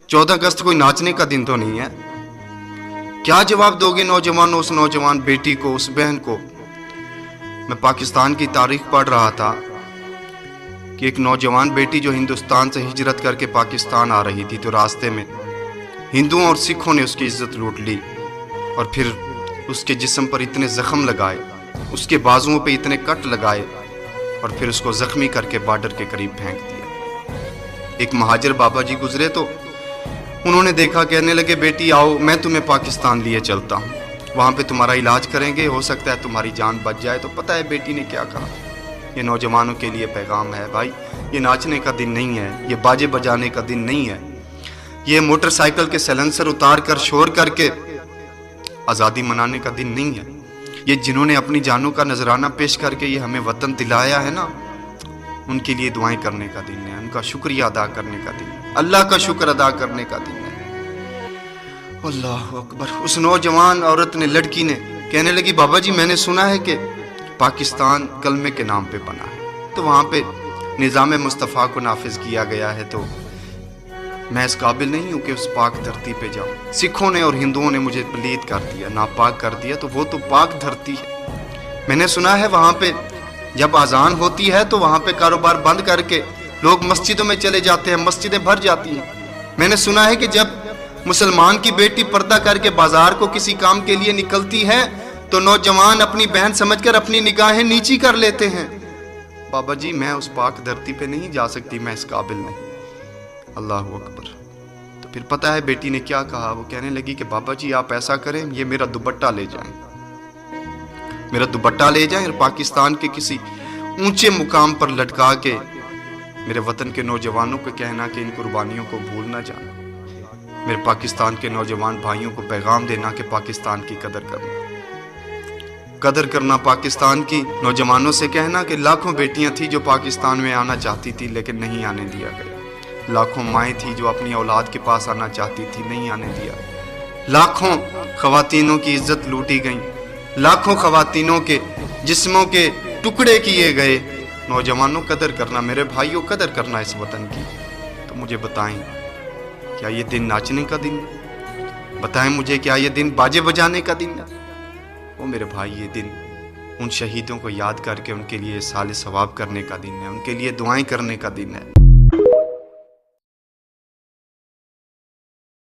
14 अगस्त कोई नाचने का दिन तो नहीं है। क्या जवाब दोगे नौजवानों, उस नौजवान बेटी को, उस बहन को? मैं पाकिस्तान की तारीख पढ़ रहा था कि एक नौजवान बेटी जो हिंदुस्तान से हिजरत करके पाकिस्तान आ रही थी, तो रास्ते में हिंदुओं और सिखों ने उसकी इज्जत लूट ली और फिर उसके जिस्म पर इतने ज़ख्म लगाए, उसके बाजुओं पे इतने कट लगाए और फिर उसको ज़ख्मी करके बॉर्डर के करीब फेंक दिया। एक महाजर बाबा जी गुजरे तो उन्होंने देखा, कहने लगे बेटी आओ, मैं तुम्हें पाकिस्तान लिए चलता हूँ, वहाँ पे तुम्हारा इलाज करेंगे, हो सकता है तुम्हारी जान बच जाए। तो पता है बेटी ने क्या कहा? ये नौजवानों के लिए पैगाम है भाई, ये नाचने का दिन नहीं है, ये बाजे बजाने का दिन नहीं है, ये मोटरसाइकिल के सैलेंसर उतार कर शोर करके आज़ादी मनाने का दिन नहीं है। ये जिन्होंने अपनी जानों का नजराना पेश करके ये हमें वतन दिलाया है ना, उनके लिए दुआएं करने का दिन है, उनका शुक्रिया अदा करने का दिन है, अल्लाह का शुक्र अदा करने का दिन है। अल्लाह अकबर। उस नौजवान औरत ने, लड़की ने कहने लगी बाबा जी मैंने सुना है कि पाकिस्तान कलमे के नाम पे बना है, तो वहाँ पे निज़ाम मुस्तफ़ा को नाफिज किया गया है, तो मैं इस काबिल नहीं हूँ कि उस पाक धरती पे जाऊँ। सिखों ने और हिंदुओं ने मुझे पलीद कर दिया, नापाक कर दिया, तो वो तो पाक धरती है। मैंने सुना है वहाँ पे जब अजान होती है तो वहाँ पे कारोबार बंद करके लोग मस्जिदों में चले जाते हैं, मस्जिदें भर जाती हैं। मैंने सुना है कि जब मुसलमान की बेटी पर्दा करके बाजार को किसी काम के लिए निकलती है तो नौजवान अपनी बहन समझकर अपनी निगाहें नीची कर लेते हैं। बाबा जी मैं उस पाक धरती पे नहीं जा सकती, मैं इस काबिल नहीं। अल्लाह अकबर। तो फिर पता है बेटी ने क्या कहा? वो कहने लगी कि बाबा जी आप ऐसा करें, ये मेरा दुपट्टा ले जाएं, मेरा दुपट्टा ले जाएं और पाकिस्तान के किसी ऊंचे मुकाम पर लटका के मेरे वतन के नौजवानों को कहना कि इन कुर्बानियों को भूल ना जाना। मेरे पाकिस्तान के नौजवान भाइयों को पैगाम देना कि पाकिस्तान की कदर करना पाकिस्तान की। नौजवानों से कहना कि लाखों बेटियां थी जो पाकिस्तान में आना चाहती थी लेकिन नहीं आने दिया गया। लाखों माएँ थी जो अपनी औलाद के पास आना चाहती थी, नहीं आने दिया। लाखों ख़वातीनों की इज्जत लूटी गई, लाखों ख़वातीनों के जिस्मों के टुकड़े किए गए। नौजवानों कदर करना, मेरे भाइयों कदर करना इस वतन की। तो मुझे बताएं क्या ये दिन नाचने का दिन है? बताएं मुझे क्या ये दिन बाजे बजाने का दिन है? वो मेरे भाई ये दिन उन शहीदों को याद करके उनके लिए साले सवाब करने का दिन है, उनके लिए दुआएं करने का दिन है।